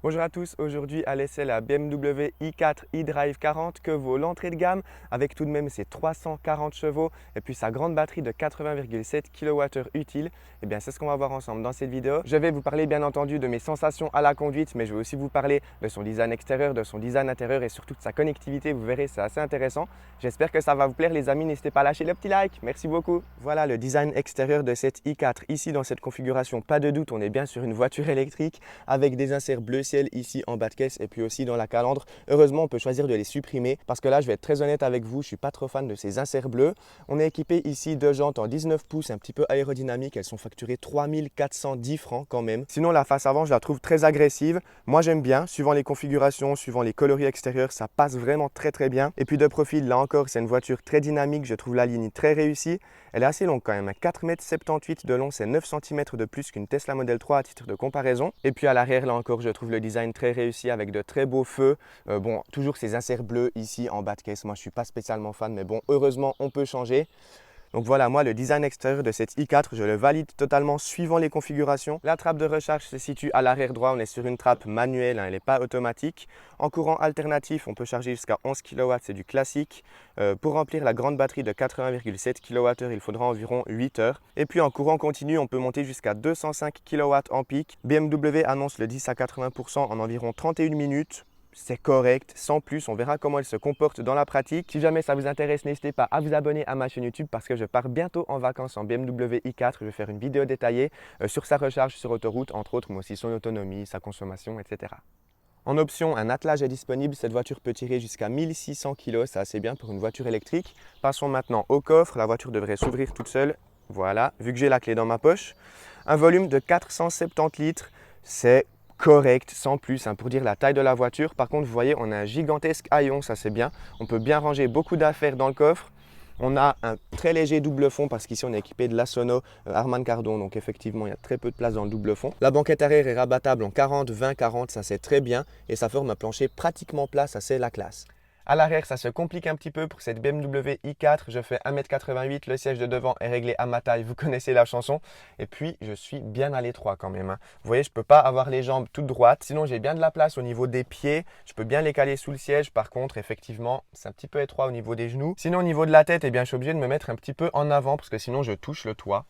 Bonjour à tous, aujourd'hui à l'essai la BMW i4 eDrive 40 que vaut l'entrée de gamme avec tout de même ses 340 chevaux et puis sa grande batterie de 80,7 kWh utile. Et bien c'est ce qu'on va voir ensemble dans cette vidéo. Je vais vous parler bien entendu de mes sensations à la conduite, mais je vais aussi vous parler de son design extérieur, de son design intérieur et surtout de sa connectivité. Vous verrez, c'est assez intéressant. J'espère que ça va vous plaire les amis, n'hésitez pas à lâcher le petit like, merci beaucoup. Voilà le design extérieur de cette i4. Ici dans cette configuration, pas de doute, on est bien sur une voiture électrique avec des inserts bleu ciel ici en bas de caisse et puis aussi dans la calandre. Heureusement, on peut choisir de les supprimer parce que là, je vais être très honnête avec vous, je ne suis pas trop fan de ces inserts bleus. On est équipé ici de jantes en 19 pouces, un petit peu aérodynamiques. Elles sont facturées 3410 francs quand même. Sinon, la face avant, je la trouve très agressive. Moi, j'aime bien. Suivant les configurations, suivant les coloris extérieurs, ça passe vraiment très bien. Et puis de profil, là encore, c'est une voiture très dynamique. Je trouve la ligne très réussie. Elle est assez longue quand même, 4,78 m de long, c'est 9 cm de plus qu'une Tesla Model 3 à titre de comparaison. Et puis à l'arrière, là encore, je trouve le design très réussi avec de très beaux feux. Bon, toujours ces inserts bleus ici en bas de caisse. Moi, je ne suis pas spécialement fan, mais bon, heureusement, on peut changer. Donc voilà, moi, le design extérieur de cette i4, je le valide totalement suivant les configurations. La trappe de recharge se situe à l'arrière droit. On est sur une trappe manuelle, elle n'est pas automatique. En courant alternatif, on peut charger jusqu'à 11 kW, c'est du classique. Pour remplir la grande batterie de 80,7 kWh, il faudra environ 8 heures. Et puis en courant continu, on peut monter jusqu'à 205 kW en pic. BMW annonce le 10 à 80% en environ 31 minutes. C'est correct, sans plus, on verra comment elle se comporte dans la pratique. Si jamais ça vous intéresse, n'hésitez pas à vous abonner à ma chaîne YouTube parce que je pars bientôt en vacances en BMW i4. Je vais faire une vidéo détaillée sur sa recharge sur autoroute, entre autres, mais aussi son autonomie, sa consommation, etc. En option, un attelage est disponible. Cette voiture peut tirer jusqu'à 1600 kg, c'est assez bien pour une voiture électrique. Passons maintenant au coffre. La voiture devrait s'ouvrir toute seule. Voilà, vu que j'ai la clé dans ma poche. Un volume de 470 litres, c'est correct, sans plus, pour dire la taille de la voiture. Par contre, vous voyez, on a un gigantesque haillon, ça c'est bien. On peut bien ranger beaucoup d'affaires dans le coffre. On a un très léger double fond parce qu'ici on est équipé de la Sono Harman Kardon, donc effectivement il y a très peu de place dans le double fond. La banquette arrière est rabattable en 40, 20, 40, ça c'est très bien et ça forme un plancher pratiquement plat, ça c'est la classe. À l'arrière, ça se complique un petit peu pour cette BMW i4. Je fais 1,88 m, le siège de devant est réglé à ma taille, vous connaissez la chanson. Et puis, je suis bien à l'étroit quand même. Vous voyez, je ne peux pas avoir les jambes toutes droites. Sinon, j'ai bien de la place au niveau des pieds. Je peux bien les caler sous le siège. Par contre, effectivement, c'est un petit peu étroit au niveau des genoux. Sinon, au niveau de la tête, eh bien, je suis obligé de me mettre un petit peu en avant parce que sinon, je touche le toit.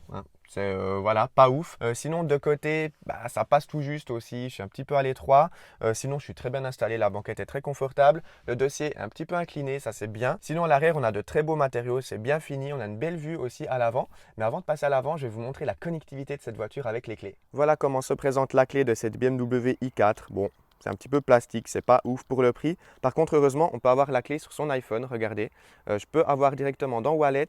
C'est voilà, pas ouf. Sinon, de côté, ça passe tout juste aussi. Je suis un petit peu à l'étroit. Sinon, je suis très bien installé. La banquette est très confortable. Le dossier est un petit peu incliné, ça c'est bien. Sinon, à l'arrière, on a de très beaux matériaux. C'est bien fini. On a une belle vue aussi à l'avant. Mais avant de passer à l'avant, je vais vous montrer la connectivité de cette voiture avec les clés. Voilà comment se présente la clé de cette BMW i4. Bon, c'est un petit peu plastique, c'est pas ouf pour le prix. Par contre, heureusement, on peut avoir la clé sur son iPhone. Regardez, je peux avoir directement dans Wallet.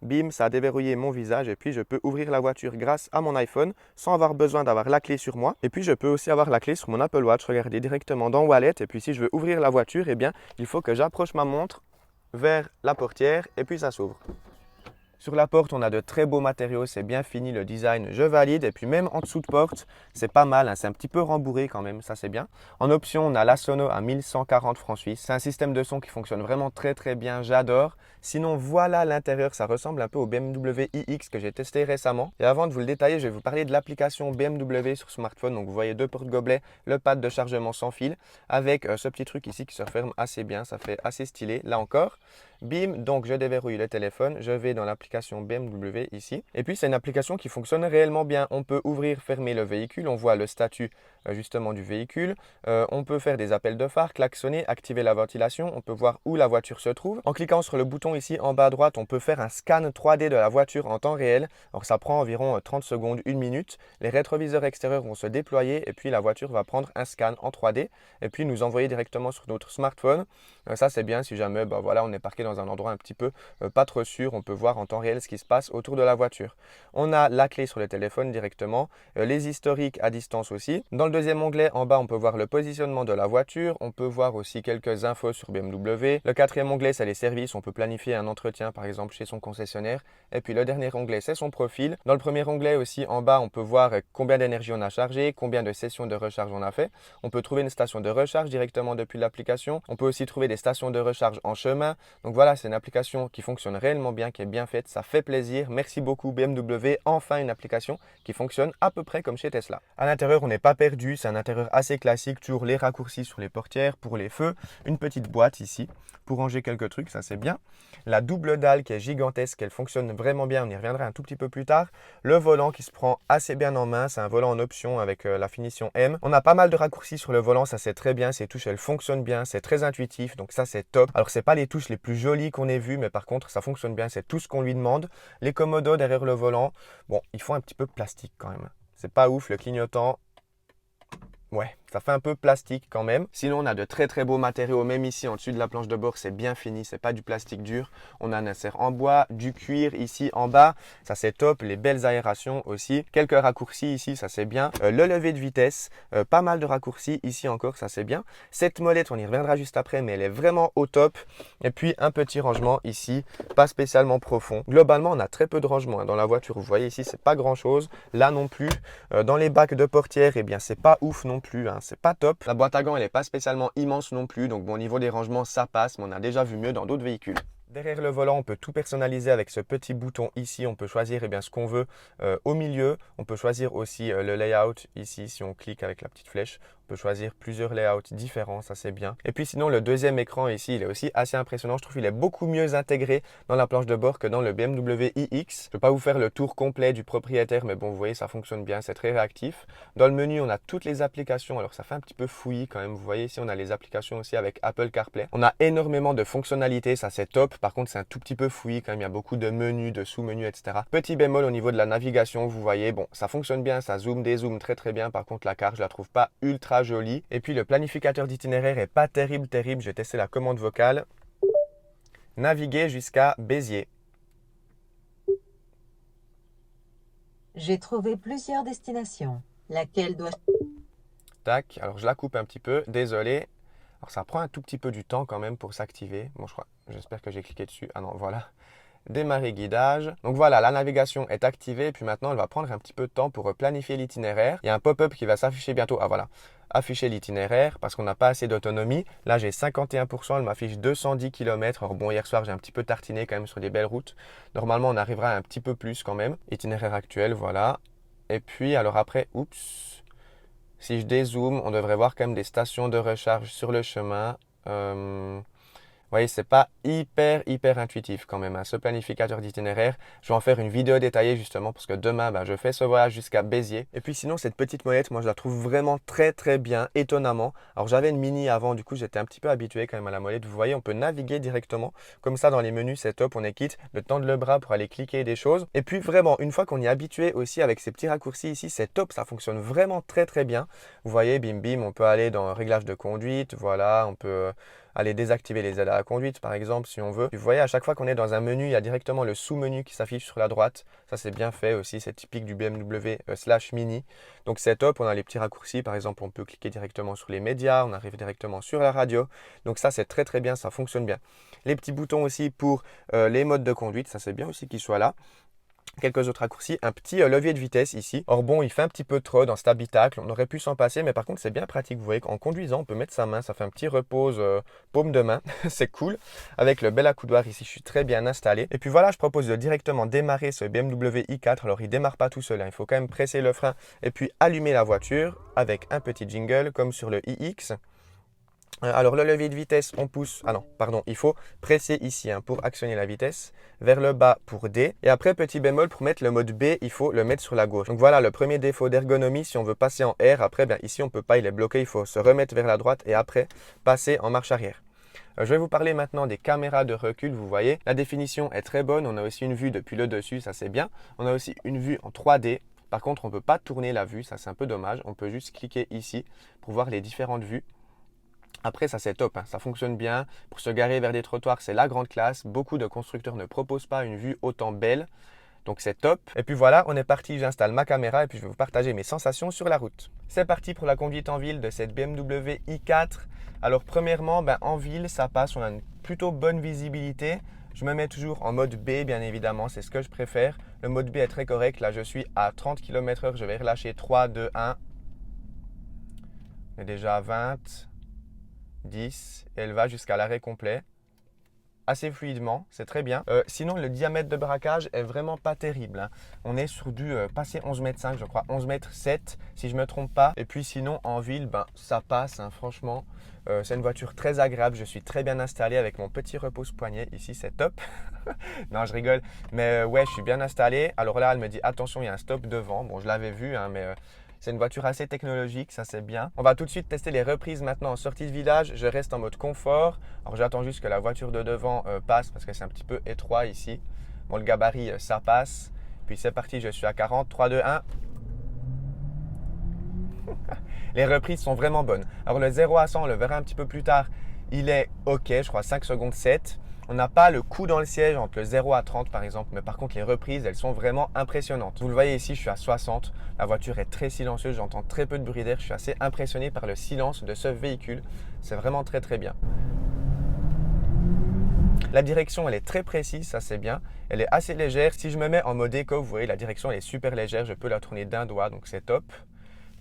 Bim, ça a déverrouillé mon visage et puis je peux ouvrir la voiture grâce à mon iPhone sans avoir besoin d'avoir la clé sur moi. Et puis je peux aussi avoir la clé sur mon Apple Watch, regardez directement dans Wallet. Et puis si je veux ouvrir la voiture, eh bien, il faut que j'approche ma montre vers la portière et puis ça s'ouvre. Sur la porte, on a de très beaux matériaux, c'est bien fini, le design, je valide. Et puis même en dessous de porte, c'est pas mal, c'est un petit peu rembourré quand même, ça c'est bien. En option, on a la Sono à 1140 francs suisses. C'est un système de son qui fonctionne vraiment très bien, j'adore. Sinon, voilà l'intérieur, ça ressemble un peu au BMW iX que j'ai testé récemment. Et avant de vous le détailler, je vais vous parler de l'application BMW sur smartphone. Donc vous voyez deux porte-gobelets, le pad de chargement sans fil avec ce petit truc ici qui se referme assez bien, ça fait assez stylé. Là encore, bim, donc je déverrouille le téléphone, je vais dans l'application BMW ici. Et puis c'est une application qui fonctionne réellement bien. On peut ouvrir, fermer le véhicule, on voit le statut justement du véhicule. On peut faire des appels de phare, klaxonner, activer la ventilation. On peut voir où la voiture se trouve. En cliquant sur le bouton ici en bas à droite, on peut faire un scan 3D de la voiture en temps réel. Alors ça prend environ 30 secondes, 1 minute. Les rétroviseurs extérieurs vont se déployer et puis la voiture va prendre un scan en 3D et puis nous envoyer directement sur notre smartphone. Ça c'est bien si jamais voilà, on est parqué dans un endroit un petit peu pas trop sûr. On peut voir en temps réel ce qui se passe autour de la voiture. On a la clé sur le téléphone directement, les historiques à distance aussi. Dans le deuxième onglet en bas, on peut voir le positionnement de la voiture. On peut voir aussi quelques infos sur BMW. Le quatrième onglet, c'est les services. On peut planifier un entretien par exemple chez son concessionnaire. Et puis le dernier onglet, c'est son profil. Dans le premier onglet aussi en bas, on peut voir combien d'énergie on a chargé, combien de sessions de recharge on a fait. On peut trouver une station de recharge directement depuis l'application. On peut aussi trouver des stations de recharge en chemin. Donc voilà, c'est une application qui fonctionne réellement bien, qui est bien faite, ça fait plaisir. Merci beaucoup BMW, enfin une application qui fonctionne à peu près comme chez Tesla. À l'intérieur, on n'est pas perdu, c'est un intérieur assez classique, toujours les raccourcis sur les portières pour les feux, une petite boîte ici pour ranger quelques trucs, ça c'est bien. La double dalle qui est gigantesque, elle fonctionne vraiment bien, on y reviendra un tout petit peu plus tard. Le volant qui se prend assez bien en main, c'est un volant en option avec la finition M. On a pas mal de raccourcis sur le volant, ça c'est très bien, ces touches elles fonctionnent bien, c'est très intuitif, donc ça c'est top. Alors c'est pas les touches les plus jolies qu'on ait vues, mais par contre ça fonctionne bien, c'est tout ce qu'on lui demande. Les commodos derrière le volant, bon, ils font un petit peu plastique quand même. C'est pas ouf, le clignotant. Ouais, ça fait un peu plastique quand même. Sinon, on a de très très beaux matériaux, même ici en dessus de la planche de bord, c'est bien fini, c'est pas du plastique dur. On a un insert en bois, du cuir ici en bas, ça c'est top. Les belles aérations aussi. Quelques raccourcis ici, ça c'est bien. Le levier de vitesse, pas mal de raccourcis ici encore, ça c'est bien. Cette molette, on y reviendra juste après, mais elle est vraiment au top. Et puis un petit rangement ici, pas spécialement profond. Globalement, on a très peu de rangement dans la voiture. Vous voyez ici, c'est pas grand chose. Là non plus. Dans les bacs de portière, eh bien c'est pas ouf non plus, hein, c'est pas top. La boîte à gants, elle n'est pas spécialement immense non plus, donc bon, au niveau des rangements, ça passe, mais on a déjà vu mieux dans d'autres véhicules. Derrière le volant, on peut tout personnaliser avec ce petit bouton ici. On peut choisir eh bien, ce qu'on veut au milieu. On peut choisir aussi le layout ici. Si on clique avec la petite flèche, on peut choisir plusieurs layouts différents. Ça, c'est bien. Et puis sinon, le deuxième écran ici, il est aussi assez impressionnant. Je trouve qu'il est beaucoup mieux intégré dans la planche de bord que dans le BMW iX. Je ne vais pas vous faire le tour complet du propriétaire, mais bon, vous voyez, ça fonctionne bien. C'est très réactif. Dans le menu, on a toutes les applications. Alors, ça fait un petit peu fouillis quand même. Vous voyez ici, on a les applications aussi avec Apple CarPlay. On a énormément de fonctionnalités. Ça, c'est top. Par contre, c'est un tout petit peu fouillis quand même. Il y a beaucoup de menus, de sous-menus, etc. Petit bémol au niveau de la navigation, vous voyez, bon, ça fonctionne bien, ça zoome, dézoome très très bien. Par contre, la carte, je la trouve pas ultra jolie. Et puis, le planificateur d'itinéraire est pas terrible. J'ai testé la commande vocale. Naviguer jusqu'à Béziers. J'ai trouvé plusieurs destinations. Laquelle dois-je... Tac, alors je la coupe un petit peu, désolé. Alors ça prend un tout petit peu du temps quand même pour s'activer. Bon, j'espère que j'ai cliqué dessus. Ah non, voilà. Démarrer guidage. Donc voilà, la navigation est activée. Et puis maintenant, elle va prendre un petit peu de temps pour planifier l'itinéraire. Il y a un pop-up qui va s'afficher bientôt. Ah voilà, afficher l'itinéraire parce qu'on n'a pas assez d'autonomie. Là, j'ai 51%, elle m'affiche 210 km. Alors bon, hier soir, j'ai un petit peu tartiné quand même sur des belles routes. Normalement, on arrivera à un petit peu plus quand même. Itinéraire actuel, voilà. Et puis, alors après, oups. Si je dézoome, on devrait voir quand même des stations de recharge sur le chemin. Vous voyez, c'est pas hyper intuitif quand même, hein, ce planificateur d'itinéraire. Je vais en faire une vidéo détaillée justement parce que demain, je fais ce voyage jusqu'à Béziers. Et puis sinon, cette petite molette, moi je la trouve vraiment très bien, étonnamment. Alors j'avais une Mini avant, du coup j'étais un petit peu habitué quand même à la molette. Vous voyez, on peut naviguer directement comme ça dans les menus, c'est top, on est quitte de tendre le bras pour aller cliquer des choses. Et puis vraiment, une fois qu'on y est habitué aussi avec ces petits raccourcis ici, c'est top, ça fonctionne vraiment très bien. Vous voyez, bim bim, on peut aller dans réglage de conduite, voilà, on peut aller désactiver les aides à la conduite par exemple si on veut. Vous voyez, à chaque fois qu'on est dans un menu, il y a directement le sous-menu qui s'affiche sur la droite. Ça c'est bien fait aussi, c'est typique du BMW /Mini. Donc c'est top, on a les petits raccourcis, par exemple on peut cliquer directement sur les médias, on arrive directement sur la radio. Donc ça c'est très bien, ça fonctionne bien. Les petits boutons aussi pour les modes de conduite, ça c'est bien aussi qu'ils soient là. Quelques autres raccourcis, un petit levier de vitesse ici. Or bon, il fait un petit peu trop dans cet habitacle, on aurait pu s'en passer, mais par contre c'est bien pratique. Vous voyez qu'en conduisant, on peut mettre sa main, ça fait un petit repose paume de main, c'est cool. Avec le bel accoudoir ici, je suis très bien installé. Et puis voilà, je propose de directement démarrer ce BMW i4. Alors il ne démarre pas tout seul, hein. Il faut quand même presser le frein et puis allumer la voiture avec un petit jingle comme sur le iX. Alors le levier de vitesse, on pousse, ah non, pardon, il faut presser ici pour actionner la vitesse, vers le bas pour D. Et après, petit bémol, pour mettre le mode B, il faut le mettre sur la gauche. Donc voilà, le premier défaut d'ergonomie, si on veut passer en R, après, ici on ne peut pas, il est bloqué, il faut se remettre vers la droite et après passer en marche arrière. Je vais vous parler maintenant des caméras de recul, vous voyez. La définition est très bonne, on a aussi une vue depuis le dessus, ça c'est bien. On a aussi une vue en 3D. Par contre, on ne peut pas tourner la vue, ça c'est un peu dommage. On peut juste cliquer ici pour voir les différentes vues. Après, ça c'est top, hein, ça fonctionne bien. Pour se garer vers des trottoirs, c'est la grande classe. Beaucoup de constructeurs ne proposent pas une vue autant belle. Donc c'est top. Et puis voilà, on est parti, j'installe ma caméra et puis je vais vous partager mes sensations sur la route. C'est parti pour la conduite en ville de cette BMW i4. Alors premièrement, en ville, ça passe, on a une plutôt bonne visibilité. Je me mets toujours en mode B, bien évidemment, c'est ce que je préfère. Le mode B est très correct. Là, je suis à 30 km/h, je vais relâcher 3, 2, 1. On est déjà à 20. 10 et elle va jusqu'à l'arrêt complet. assez fluidement, c'est très bien. Sinon, le diamètre de braquage est vraiment pas terrible, hein. On est sur du passé 11,5 m, je crois, 11,7 m si je me trompe pas. Et puis sinon, en ville, ben, ça passe, hein, franchement. C'est une voiture très agréable, je suis très bien installé avec mon petit repose-poignet ici, c'est top. Non, je rigole, mais ouais, je suis bien installé. Alors là, elle me dit attention, il y a un stop devant. Bon, je l'avais vu, hein, mais c'est une voiture assez technologique, ça c'est bien. On va tout de suite tester les reprises maintenant en sortie de village. Je reste en mode confort. Alors j'attends juste que la voiture de devant passe parce que c'est un petit peu étroit ici. Bon, le gabarit, ça passe. Puis c'est parti, je suis à 40, 3, 2, 1. Les reprises sont vraiment bonnes. Alors le 0 à 100, on le verra un petit peu plus tard, il est ok, je crois 5 secondes 7. On n'a pas le coup dans le siège entre le 0 à 30 par exemple, mais par contre les reprises, elles sont vraiment impressionnantes. Vous le voyez ici, je suis à 60. La voiture est très silencieuse, j'entends très peu de bruit d'air. Je suis assez impressionné par le silence de ce véhicule. C'est vraiment très très bien. La direction, elle est très précise, ça c'est bien. Elle est assez légère. Si je me mets en mode éco, vous voyez, la direction elle est super légère. Je peux la tourner d'un doigt, donc c'est top.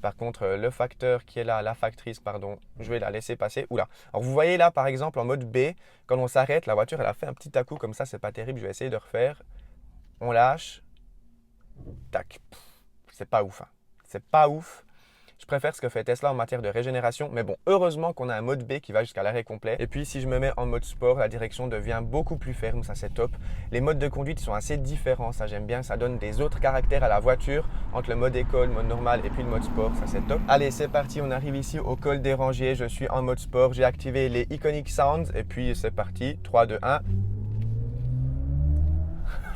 Par contre, le facteur qui est là, la factrice, pardon, je vais la laisser passer. Oula. Alors, vous voyez là, par exemple, en mode B, quand on s'arrête, la voiture, elle a fait un petit à-coup comme ça, c'est pas terrible. Je vais essayer de refaire. On lâche. Tac. C'est pas ouf, hein. C'est pas ouf. Je préfère ce que fait Tesla en matière de régénération. Mais bon, heureusement qu'on a un mode B qui va jusqu'à l'arrêt complet. Et puis, si je me mets en mode sport, la direction devient beaucoup plus ferme. Ça, c'est top. Les modes de conduite sont assez différents. Ça, j'aime bien. Ça donne des autres caractères à la voiture entre le mode éco, le mode normal et puis le mode sport. Ça, c'est top. Allez, c'est parti. On arrive ici au col des Rangiers. Je suis en mode sport. J'ai activé les Iconic Sounds. Et puis, c'est parti. 3, 2, 1.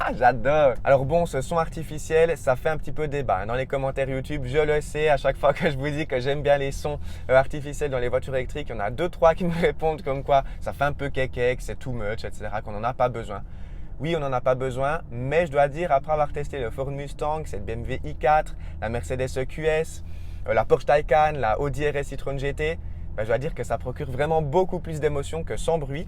Ah, j'adore! Alors bon, ce son artificiel, ça fait un petit peu débat dans les commentaires YouTube. Je le sais, à chaque fois que je vous dis que j'aime bien les sons artificiels dans les voitures électriques, il y en a 2-3 qui me répondent comme quoi ça fait un peu kékèque, c'est too much, etc., qu'on n'en a pas besoin. Oui, on n'en a pas besoin, mais je dois dire, après avoir testé le Ford Mustang, cette BMW i4, la Mercedes EQS, la Porsche Taycan, la Audi RS e-tron GT, je dois dire que ça procure vraiment beaucoup plus d'émotions que sans bruit.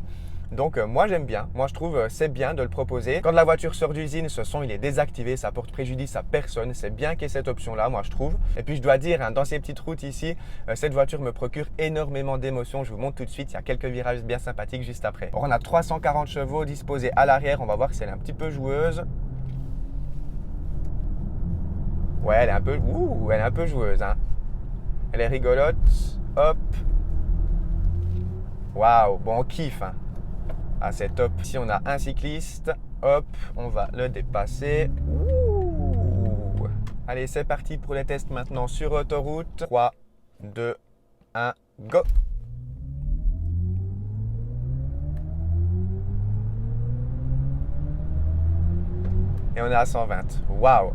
Donc moi j'aime bien, moi je trouve c'est bien de le proposer. Quand la voiture sort d'usine, ce son il est désactivé, ça porte préjudice à personne. C'est bien qu'il y ait cette option là, moi je trouve. Et puis je dois dire, hein, dans ces petites routes ici, cette voiture me procure énormément d'émotions. Je vous montre tout de suite, il y a quelques virages bien sympathiques juste après. Alors, on a 340 chevaux disposés à l'arrière, on va voir si elle est un petit peu joueuse. Ouais, elle est un peu joueuse, hein. Elle est rigolote, hop. Waouh, bon on kiffe, hein. Ah, c'est top. Ici, on a un cycliste. Hop, on va le dépasser. Ouh. Allez, c'est parti pour les tests maintenant sur autoroute. 3, 2, 1, go! Et on est à 120. Waouh!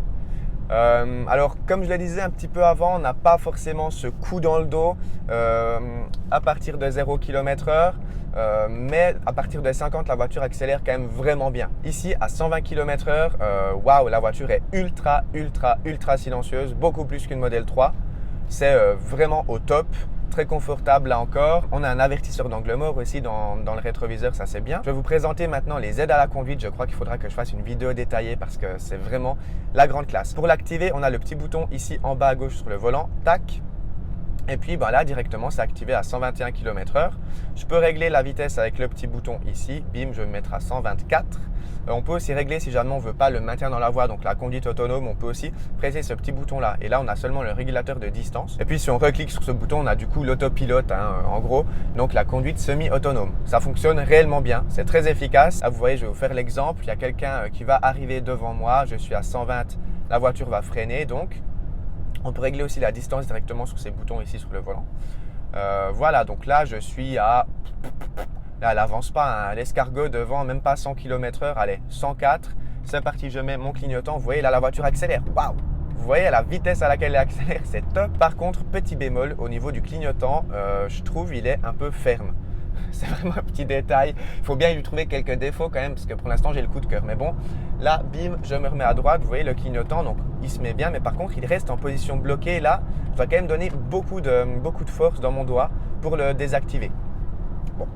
Alors, comme je le disais un petit peu avant, on n'a pas forcément ce coup dans le dos à partir de 0 km/h. Mais à partir de 50, la voiture accélère quand même vraiment bien. Ici, à 120 km/h, waouh, la voiture est ultra silencieuse, beaucoup plus qu'une Model 3. C'est vraiment au top. Très confortable là encore. On a un avertisseur d'angle mort aussi dans le rétroviseur, ça c'est bien. Je vais vous présenter maintenant les aides à la conduite. Je crois qu'il faudra que je fasse une vidéo détaillée parce que c'est vraiment la grande classe. Pour l'activer, on a le petit bouton ici en bas à gauche sur le volant. Tac. Et puis là directement c'est activé à 121 km/h. Je peux régler la vitesse avec le petit bouton ici. Bim, je vais me mettre à 124. On peut aussi régler si jamais on ne veut pas le maintien dans la voie, donc la conduite autonome, on peut aussi presser ce petit bouton là. Et là on a seulement le régulateur de distance. Et puis si on reclique sur ce bouton, on a du coup l'autopilote en gros, donc la conduite semi-autonome. Ça fonctionne réellement bien, c'est très efficace. Là vous voyez, je vais vous faire l'exemple. Il y a quelqu'un qui va arriver devant moi, je suis à 120, la voiture va freiner donc. On peut régler aussi la distance directement sur ces boutons ici sur le volant. Voilà, donc là je suis à... Là elle n'avance pas, hein. L'escargot devant, même pas 100 km/h, allez, 104. C'est parti, je mets mon clignotant. Vous voyez, là la voiture accélère. Waouh! Vous voyez la vitesse à laquelle elle accélère, c'est top. Par contre, petit bémol, au niveau du clignotant, je trouve il est un peu ferme. C'est vraiment un petit détail. Il faut bien lui trouver quelques défauts quand même, parce que pour l'instant, j'ai le coup de cœur. Mais bon, là, bim, je me remets à droite. Vous voyez le clignotant, donc il se met bien. Mais par contre, il reste en position bloquée. Là, je dois quand même donner beaucoup de force dans mon doigt pour le désactiver. Bon.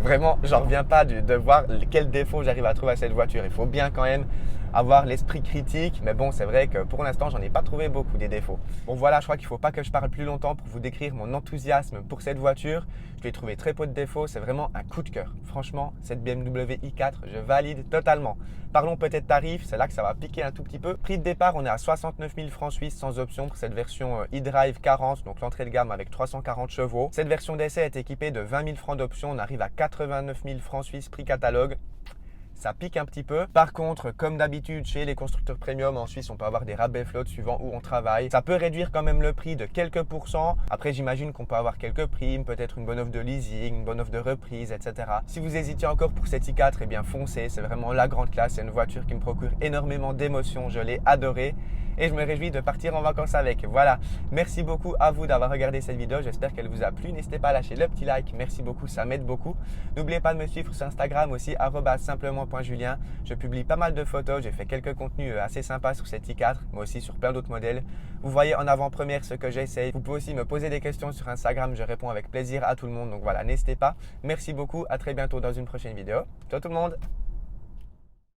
Vraiment, j'en reviens pas de voir quel défaut j'arrive à trouver à cette voiture. Il faut bien quand même avoir l'esprit critique. Mais bon, c'est vrai que pour l'instant, j'en ai pas trouvé beaucoup des défauts. Bon voilà, je crois qu'il ne faut pas que je parle plus longtemps pour vous décrire mon enthousiasme pour cette voiture. Je lui ai trouvé très peu de défauts, c'est vraiment un coup de cœur. Franchement, cette BMW i4, je valide totalement. Parlons peut-être tarif, c'est là que ça va piquer un tout petit peu. Prix de départ, on est à 69 000 francs suisses sans option pour cette version e-drive 40, donc l'entrée de gamme avec 340 chevaux. Cette version d'essai est équipée de 20 000 francs d'option, on arrive à 89 000 francs suisses prix catalogue. Ça pique un petit peu. Par contre, comme d'habitude chez les constructeurs premium en Suisse, on peut avoir des rabais flotte suivant où on travaille. Ça peut réduire quand même le prix de quelques pourcents. Après, j'imagine qu'on peut avoir quelques primes, peut-être une bonne offre de leasing, une bonne offre de reprise, etc. Si vous hésitiez encore pour cette i4, eh bien foncez. C'est vraiment la grande classe. C'est une voiture qui me procure énormément d'émotions. Je l'ai adorée et je me réjouis de partir en vacances avec. Voilà. Merci beaucoup à vous d'avoir regardé cette vidéo. J'espère qu'elle vous a plu. N'hésitez pas à lâcher le petit like. Merci beaucoup, ça m'aide beaucoup. N'oubliez pas de me suivre sur Instagram aussi, @simplement.julien. Je publie pas mal de photos. J'ai fait quelques contenus assez sympas sur cette i4, mais aussi sur plein d'autres modèles. Vous voyez en avant-première ce que j'essaye. Vous pouvez aussi me poser des questions sur Instagram. Je réponds avec plaisir à tout le monde. Donc voilà, n'hésitez pas. Merci beaucoup. À très bientôt dans une prochaine vidéo. Ciao tout le monde.